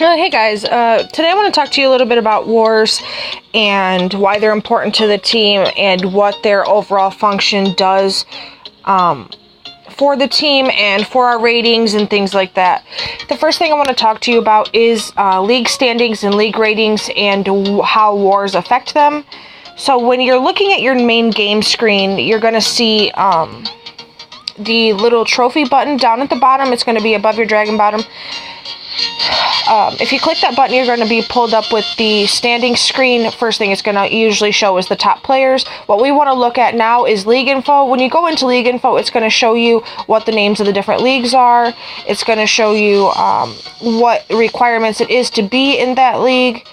Hey guys, today I want to talk to you a little bit about wars and why they're important to the team and what their overall function does for the team and for our ratings and things like that. The first thing I want to talk to you about is league standings and league ratings and how wars affect them. So when you're looking at your main game screen, you're going to see the little trophy button down at the bottom. It's going to be above your dragon bottom. If you click that button, you're going to be pulled up with the standing screen. First thing it's going to usually show is the top players. What we want to look at now is league info. When you go into league info, it's going to show you what the names of the different leagues are. It's going to show you what requirements it is to be in that league,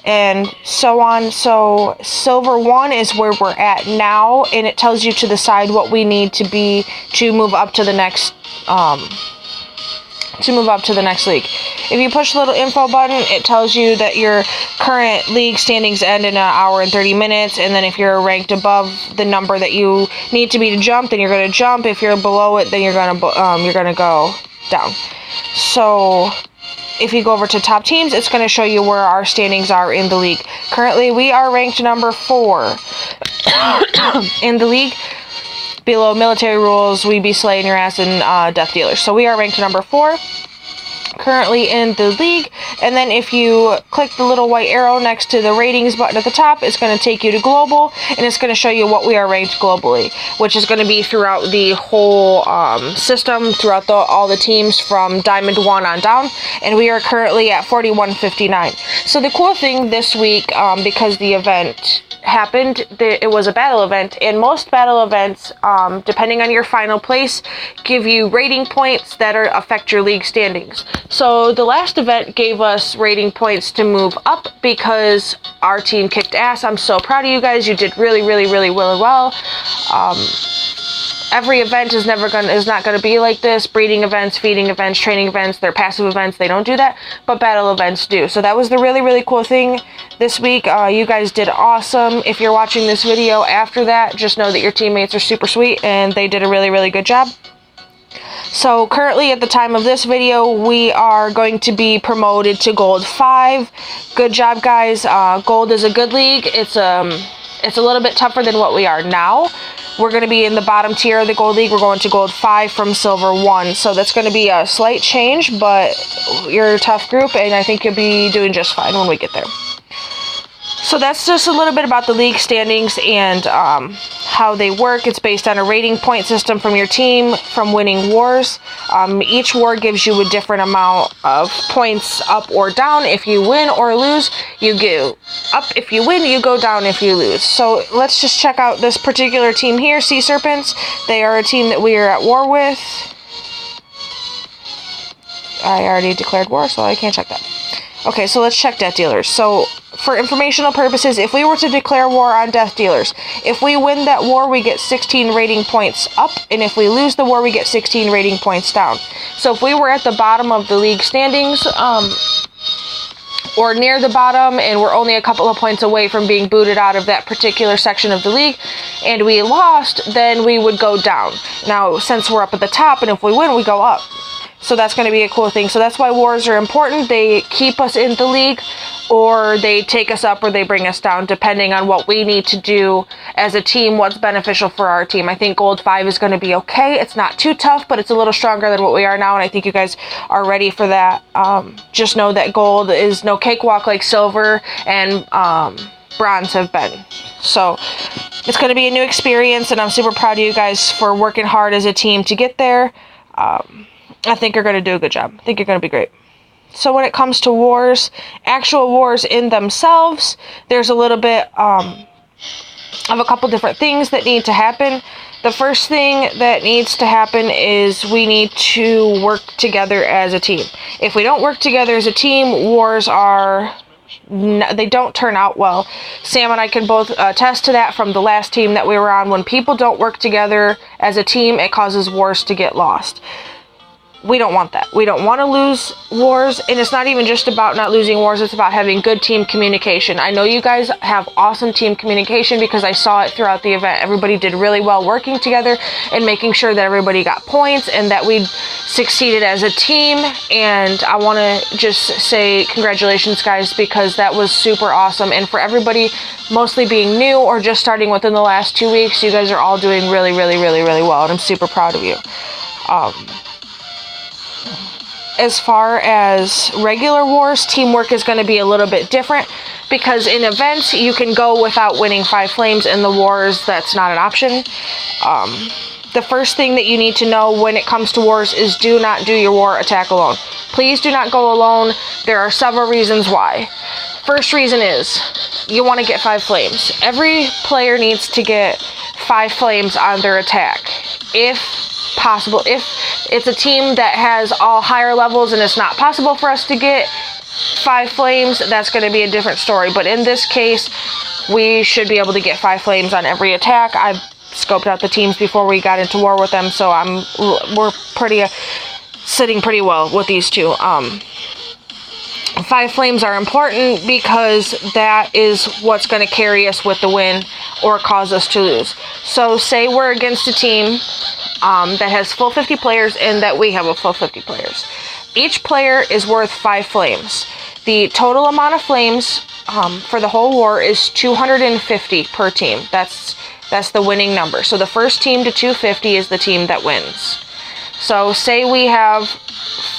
and so on. So Silver 1 is where we're at now, and it tells you to decide what we need to be to move up to the next league. If you push the little info button, it tells you that your current league standings end in an hour and 30 minutes, and then if you're ranked above the number that you need to be to jump, then you're going to jump. If you're below it, then you're going to go down. So if you go over to top teams, it's going to show you where our standings are in the league. Currently, we are ranked number 4 in the league. Below military rules, we be slaying your ass, and death dealers. So we are ranked number 4 currently in the league. And then if you click the little white arrow next to the ratings button at the top, it's going to take you to global, and it's going to show you what we are ranked globally, which is going to be throughout the whole system, throughout all the teams from Diamond 1 on down, and we are currently at 4159. So the cool thing this week, because the event happened, it was a battle event, and most battle events, depending on your final place, give you rating points that affect your league standings. So the last event gave us rating points to move up because our team kicked ass. I'm so proud of you guys. You did really well. Every event is not gonna be like this. Breeding events, feeding events, training events, they're passive events. They don't do that, but battle events do. So that was the really cool thing this week. You guys did awesome. If you're watching this video after that, just know that your teammates are super sweet and they did a really good job. So currently at the time of this video, we are going to be promoted to Gold 5. Good job, guys. Gold is a good league. It's a little bit tougher than what we are now. We're going to be in the bottom tier of the Gold League. We're going to Gold 5 from Silver 1. So that's going to be a slight change, but you're a tough group, and I think you'll be doing just fine when we get there. So that's just a little bit about the league standings and how they work. It's based on a rating point system from your team from winning wars. Each war gives you a different amount of points up or down. If you win or lose, you go up. If you win, you go down if you lose. So let's just check out this particular team here, Sea Serpents. They are a team that we are at war with. I already declared war, so I can't check that. Okay, so let's check death dealers. So for informational purposes, if we were to declare war on death dealers, if we win that war, we get 16 rating points up, and if we lose the war, we get 16 rating points down. So if we were at the bottom of the league standings, or near the bottom, and we're only a couple of points away from being booted out of that particular section of the league, and we lost, then we would go down. Now, since we're up at the top, and if we win, we go up. So that's going to be a cool thing. So that's why wars are important. They keep us in the league, or they take us up, or they bring us down, depending on what we need to do as a team, what's beneficial for our team. I think Gold 5 is going to be okay. It's not too tough, but it's a little stronger than what we are now, and I think you guys are ready for that. Just know that Gold is no cakewalk like Silver and Bronze have been. So it's going to be a new experience, and I'm super proud of you guys for working hard as a team to get there. I think you're going to do a good job. I think you're going to be great. So when it comes to wars, actual wars in themselves, there's a little bit of a couple different things that need to happen. The first thing that needs to happen is we need to work together as a team. If we don't work together as a team, wars they don't turn out well. Sam and I can both attest to that from the last team that we were on. When people don't work together as a team, it causes wars to get lost. We don't want that. We don't want to lose wars, and it's not even just about not losing wars, it's about having good team communication. I know you guys have awesome team communication because I saw it throughout the event. Everybody did really well working together and making sure that everybody got points and that we succeeded as a team, and I want to just say congratulations, guys, because that was super awesome. And for everybody mostly being new or just starting within the last 2 weeks, you guys are all doing really, really, really, really well, and I'm super proud of you. As far as regular wars, teamwork is going to be a little bit different because in events you can go without winning 5 flames. In the wars, that's not an option. The first thing that you need to know when it comes to wars is do not do your war attack alone. Please do not go alone. There are several reasons why. First reason is you want to get 5 flames. Every player needs to get 5 flames on their attack, if possible. If it's a team that has all higher levels and it's not possible for us to get 5 flames, that's going to be a different story. But in this case, we should be able to get 5 flames on every attack. I've scoped out the teams before we got into war with them, so we're sitting pretty well with these two. 5 flames are important because that is what's going to carry us with the win or cause us to lose. So say we're against a team that has full 50 players and that we have a full 50 players. Each player is worth 5 flames. The total amount of flames for the whole war is 250 per team. That's the winning number. So the first team to 250 is the team that wins. So say we have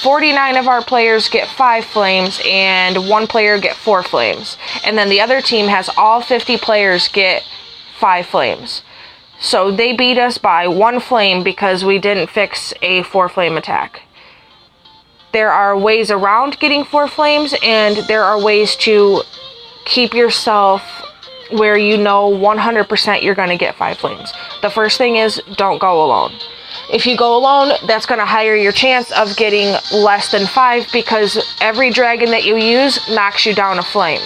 49 of our players get 5 flames and 1 player get 4 flames. And then the other team has all 50 players get 5 flames. So they beat us by 1 flame because we didn't fix a 4 flame attack. There are ways around getting 4 flames, and there are ways to keep yourself where you know 100% you're going to get 5 flames. The first thing is don't go alone. If you go alone, that's going to higher your chance of getting less than 5 because every dragon that you use knocks you down a flame.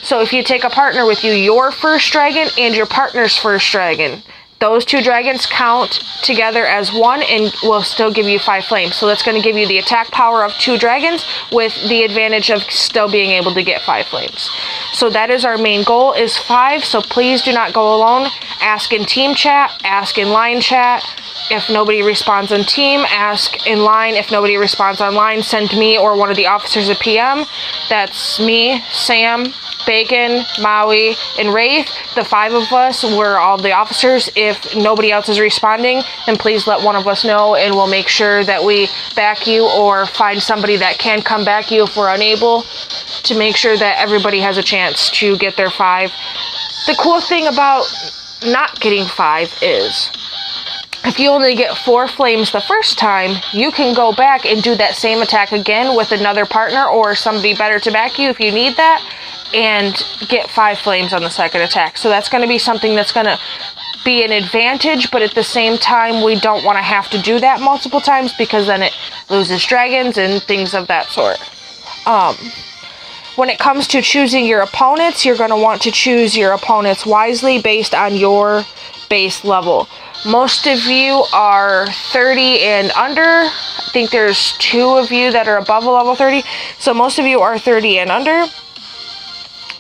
So if you take a partner with you, your first dragon and your partner's first dragon, those 2 dragons count together as 1 and will still give you 5 flames. So that's going to give you the attack power of 2 dragons with the advantage of still being able to get 5 flames. So that is our main goal, is 5. So please do not go alone. Ask in team chat, ask in line chat. If nobody responds on team, ask in line. If nobody responds online, send me or one of the officers a PM. That's me, Sam, Bacon, Maui, and Wraith. The 5 of us, we're all the officers. If nobody else is responding, then please let one of us know and we'll make sure that we back you or find somebody that can come back you if we're unable, to make sure that everybody has a chance to get their 5. The cool thing about not getting 5 is if you only get 4 flames the first time, you can go back and do that same attack again with another partner or somebody better to back you if you need that, and get 5 flames on the second attack. So that's going to be something that's going to be an advantage, but at the same time, we don't want to have to do that multiple times because then it loses dragons and things of that sort. When it comes to choosing your opponents, you're going to want to choose your opponents wisely based on your base level. Most of you are 30 and under. I think there's 2 of you that are above a level 30. So most of you are 30 and under.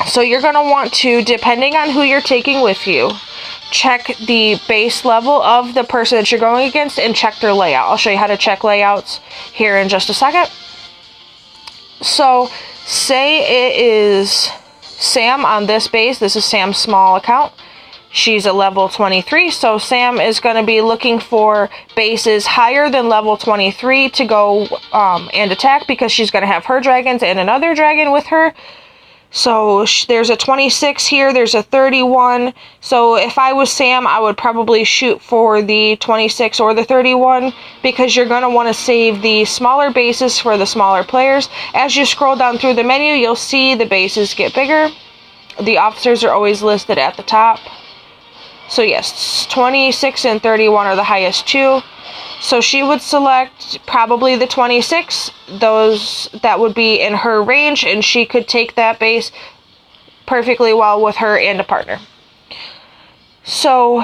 So you're going to want to, depending on who you're taking with you, check the base level of the person that you're going against and check their layout. I'll show you how to check layouts here in just a second. So say it is Sam on this base. This is Sam's small account. She's a level 23, so Sam is going to be looking for bases higher than level 23 to go and attack because she's going to have her dragons and another dragon with her. So there's a 26 here, there's a 31. So if I was Sam, I would probably shoot for the 26 or the 31 because you're going to want to save the smaller bases for the smaller players. As you scroll down through the menu, you'll see the bases get bigger. The officers are always listed at the top. So yes, 26 and 31 are the highest 2. So she would select probably the 26. That would be in her range, and she could take that base perfectly well with her and a partner. So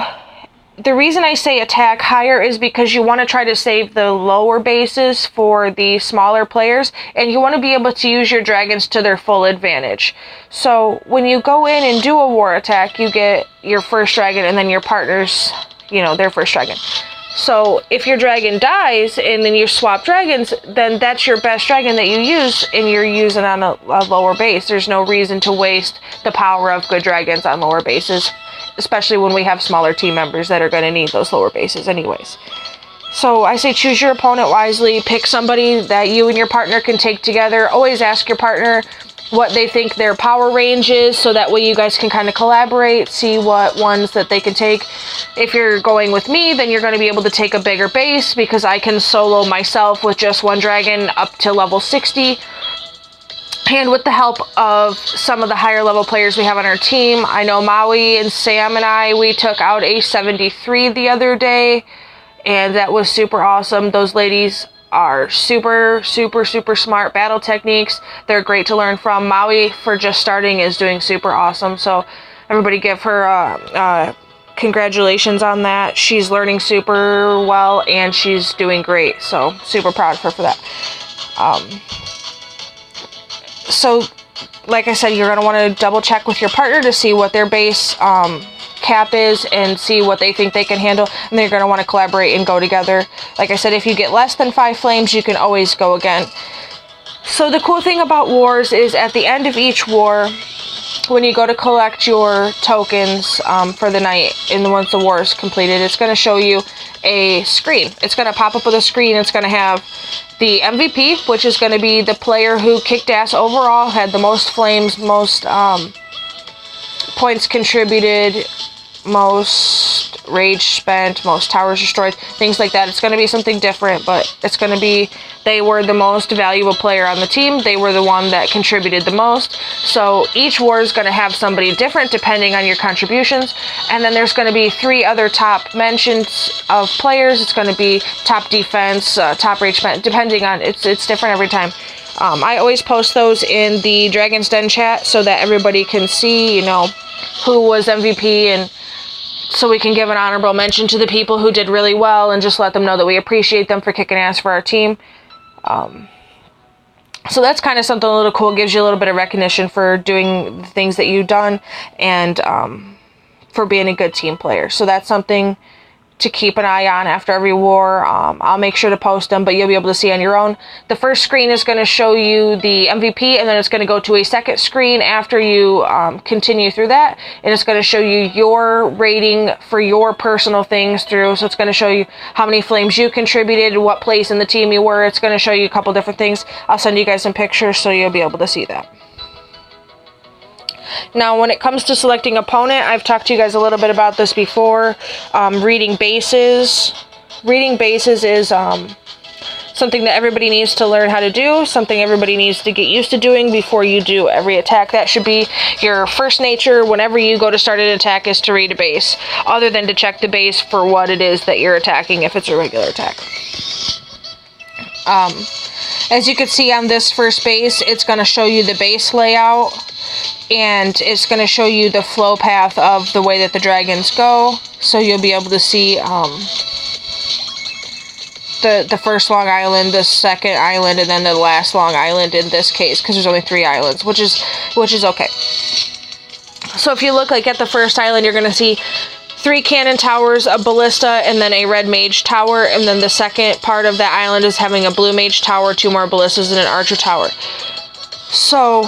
the reason I say attack higher is because you want to try to save the lower bases for the smaller players, and you want to be able to use your dragons to their full advantage. So when you go in and do a war attack, you get your first dragon and then your partner's, their first dragon. So if your dragon dies and then you swap dragons, then that's your best dragon that you use, and you're using on a lower base. There's no reason to waste the power of good dragons on lower bases, especially when we have smaller team members that are going to need those lower bases anyways. So I say choose your opponent wisely. Pick somebody that you and your partner can take together. Always ask your partner what they think their power range is, so that way you guys can kind of collaborate, see what ones that they can take. If you're going with me, then you're going to be able to take a bigger base, because I can solo myself with just one dragon up to level 60. And with the help of some of the higher level players we have on our team, I know Maui and Sam and we took out a 73 the other day, and that was super awesome. Those ladies are super smart. Battle techniques, they're great to learn from. Maui, for just starting, is doing super awesome. So everybody give her congratulations on that. She's learning super well and she's doing great. So super proud of her for that. So like I said, you're going to want to double check with your partner to see what their base cap is and see what they think they can handle, and then you're going to want to collaborate and go together. Like I said, if you get less than 5 flames, you can always go again. So the cool thing about wars is at the end of each war, when you go to collect your tokens for the night, and once the war is completed, it's going to show you a screen. It's going to pop up with a screen. It's going to have the MVP, which is going to be the player who kicked ass overall, had the most flames, most points contributed, most rage spent, most towers destroyed, things like that. It's going to be something different, but it's going to be they were the most valuable player on the team. They were the one that contributed the most. So each war is going to have somebody different depending on your contributions. And then there's going to be 3 other top mentions of players. It's going to be top defense, top rage spent, depending on, it's different every time. I always post those in the Dragon's Den chat so that everybody can see, who was MVP, and so we can give an honorable mention to the people who did really well and just let them know that we appreciate them for kicking ass for our team. So that's kind of something a little cool. It gives you a little bit of recognition for doing the things that you've done, and for being a good team player. So that's something to keep an eye on after every war. I'll make sure to post them, but you'll be able to see on your own. The first screen is going to show you the MVP, and then it's going to go to a second screen after you continue through that, and it's going to show you your rating for your personal things through. So it's going to show you how many flames you contributed, what place in the team you were. It's going to show you a couple different things. I'll send you guys some pictures so you'll be able to see that. Now, when it comes to selecting opponent, I've talked to you guys a little bit about this before. Reading bases. Reading bases is something that everybody needs to learn how to do, something everybody needs to get used to doing before you do every attack. That should be your first nature whenever you go to start an attack, is to read a base, other than to check the base for what it is that you're attacking if it's a regular attack. As you can see on this first base, it's going to show you the base layout, and it's going to show you the flow path of the way that the dragons go. So you'll be able to see the first long island, the second island, and then the last long island in this case, because there's only 3 islands, which is okay. So if you look like at the first island, you're going to see 3 cannon towers, a ballista, and then a red mage tower. And then the second part of that island is having a blue mage tower, 2 more ballistas, and an archer tower. So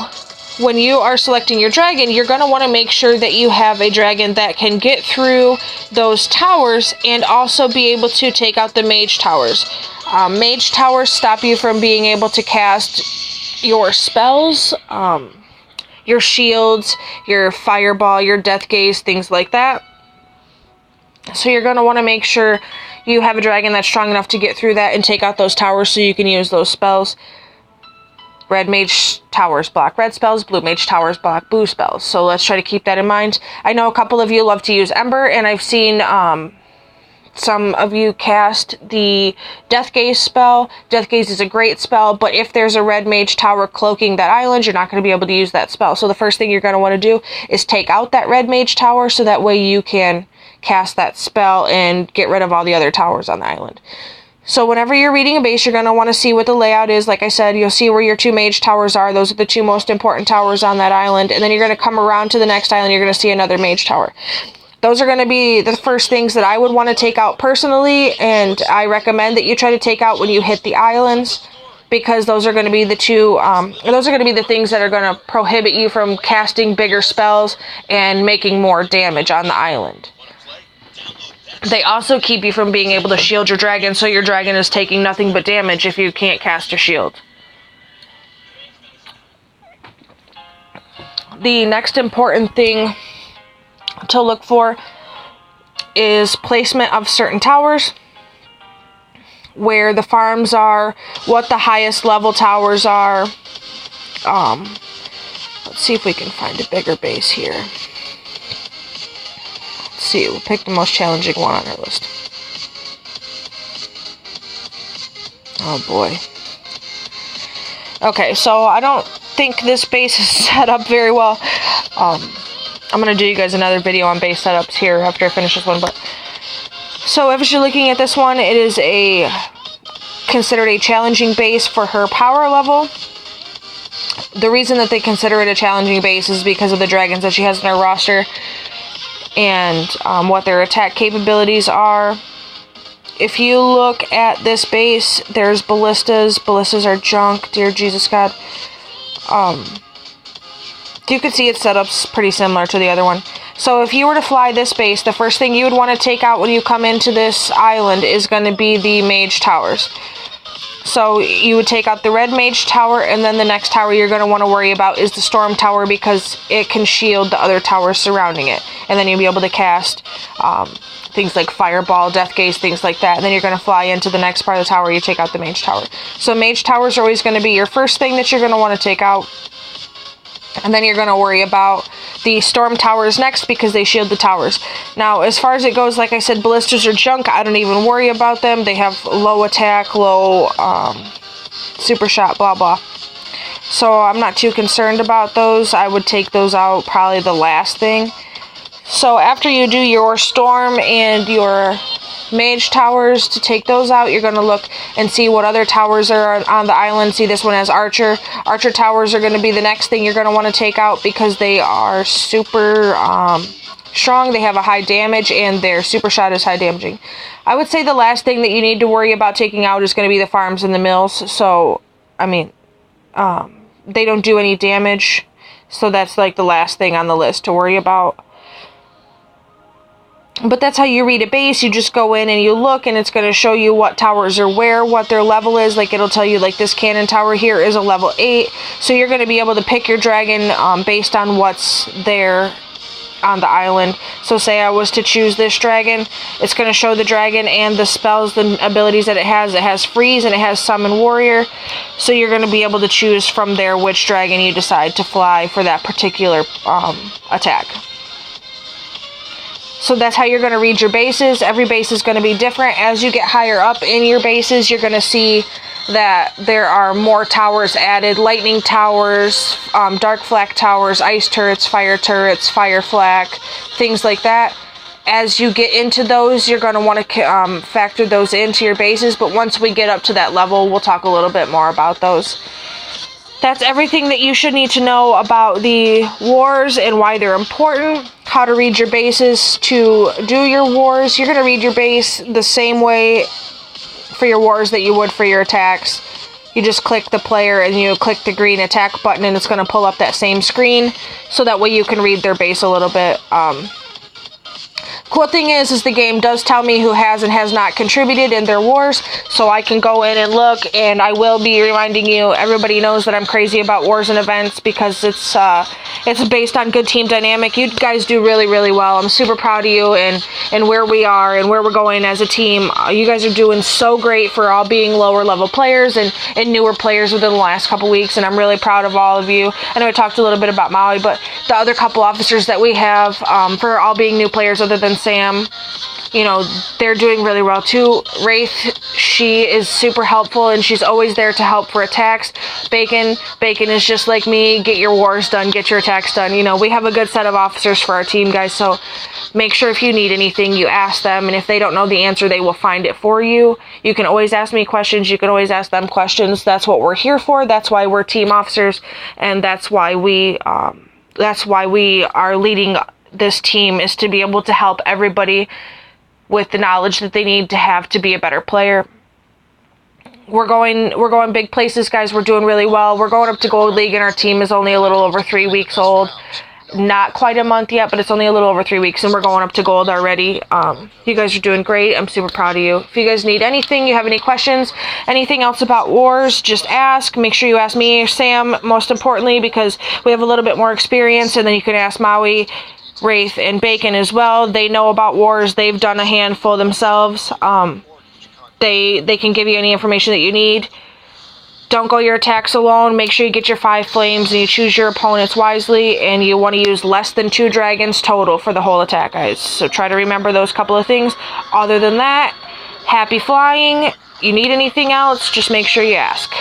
when you are selecting your dragon, you're going to want to make sure that you have a dragon that can get through those towers and also be able to take out the mage towers. Mage towers stop you from being able to cast your spells, your shields, your fireball, your death gaze, things like that. So you're going to want to make sure you have a dragon that's strong enough to get through that and take out those towers so you can use those spells. Red mage towers block red spells, blue mage towers block blue spells. So let's try to keep that in mind. I know a couple of you love to use Ember, and I've seen Some of you cast the Death Gaze spell. Death Gaze is a great spell, but if there's a red mage tower cloaking that island, you're not going to be able to use that spell. So the first thing you're going to want to do is take out that red mage tower, so that way you can cast that spell and get rid of all the other towers on the island. So whenever you're reading a base, you're going to want to see what the layout is. Like I said, you'll see where your 2 mage towers are. Those are the 2 most important towers on that island. And then you're going to come around to the next island, you're going to see another mage tower. Those are going to be the first things that I would want to take out personally, and I recommend that you try to take out when you hit the islands, because those are going to be the things that are going to prohibit you from casting bigger spells and making more damage on the island. They also keep you from being able to shield your dragon, so your dragon is taking nothing but damage if you can't cast a shield. The next important thing to look for is placement of certain towers, where the farms are, what the highest level towers are. Let's see if we can find a bigger base here. Let's see, we'll pick the most challenging one on our list. Oh boy. Okay, so I don't think this base is set up very well. I'm going to do you guys another video on base setups here after I finish this one. But so if you're looking at this one, it is considered a challenging base for her power level. The reason that they consider it a challenging base is because of the dragons that she has in her roster and what their attack capabilities are. If you look at this base, there's ballistas. Ballistas are junk, dear Jesus God. You can see its setup's pretty similar to the other one. So if you were to fly this base, the first thing you would want to take out when you come into this island is going to be the mage towers. So you would take out the red mage tower, and then the next tower you're going to want to worry about is the storm tower, because it can shield the other towers surrounding it. And then you'll be able to cast things like fireball, death gaze, things like that. And then you're going to fly into the next part of the tower, you take out the mage tower. So mage towers are always going to be your first thing that you're going to want to take out. And then you're going to worry about the storm towers next, because they shield the towers. Now, as far as it goes, like I said, ballistas are junk. I don't even worry about them. They have low attack, low super shot, blah, blah. So I'm not too concerned about those. I would take those out probably the last thing. So after you do your storm and your mage towers, to take those out, you're going to look and see what other towers are on the island. See, this one has archer. Archer towers are going to be the next thing you're going to want to take out, because they are super strong. They have a high damage, and their super shot is high damaging. I would say the last thing that you need to worry about taking out is going to be the farms and the mills. So, I mean, they don't do any damage, so that's like the last thing on the list to worry about. But that's how you read a base. You just go in and you look, and it's going to show you what towers are where, what their level is. Like, it'll tell you, like, this cannon tower here is a level 8. So you're going to be able to pick your dragon based on what's there on the island. So say I was to choose this dragon, it's going to show the dragon and the spells, the abilities that it has. It has freeze and it has summon warrior. So you're going to be able to choose from there which dragon you decide to fly for that particular attack. So that's how you're going to read your bases. Every base is going to be different. As you get higher up in your bases, you're going to see that there are more towers added. Lightning towers, dark flak towers, ice turrets, fire flak, things like that. As you get into those, you're going to want to factor those into your bases. But once we get up to that level, we'll talk a little bit more about those. That's everything that you should need to know about the wars and why they're important. How to read your bases to do your wars. You're going to read your base the same way for your wars that you would for your attacks. You just click the player and you click the green attack button, and it's going to pull up that same screen, so that way you can read their base a little bit. Cool thing is the game does tell me who has and has not contributed in their wars, so I can go in and look, and I will be reminding you. Everybody knows that I'm crazy about wars and events, because it's based on good team dynamic. You guys do really, really well. I'm super proud of you and where we are and where we're going as a team. You guys are doing so great for all being lower level players and newer players within the last couple weeks, and I'm really proud of all of you. I know I talked a little bit about Maui, but the other couple officers that we have for all being new players other than Sam, you know, they're doing really well too. Wraith, she is super helpful, and she's always there to help for attacks. Bacon is just like me. Get your wars done, get your attacks done. You know, we have a good set of officers for our team, guys, so make sure if you need anything, you ask them, and if they don't know the answer, they will find it for you. You can always ask me questions. You can always ask them questions. That's what we're here for. That's why we're team officers, and that's why we are leading this team, is to be able to help everybody with the knowledge that they need to have to be a better player. We're going big places, guys. We're doing really well. We're going up to Gold League, and our team is only a little over 3 weeks old. Not quite a month yet, but it's only a little over 3 weeks, and we're going up to gold already. You guys are doing great. I'm super proud of you. If you guys need anything, you have any questions, anything else about wars, just ask. Make sure you ask me or Sam, most importantly, because we have a little bit more experience, and then you can ask Maui, Wraith, and Bacon as well. They know about wars. They've done a handful themselves. They can give you any information that you need. Don't go your attacks alone. Make sure you get your 5 flames and you choose your opponents wisely, and you want to use less than 2 dragons total for the whole attack, guys. So try to remember those couple of things. Other than that, happy flying. You need anything else, just make sure you ask.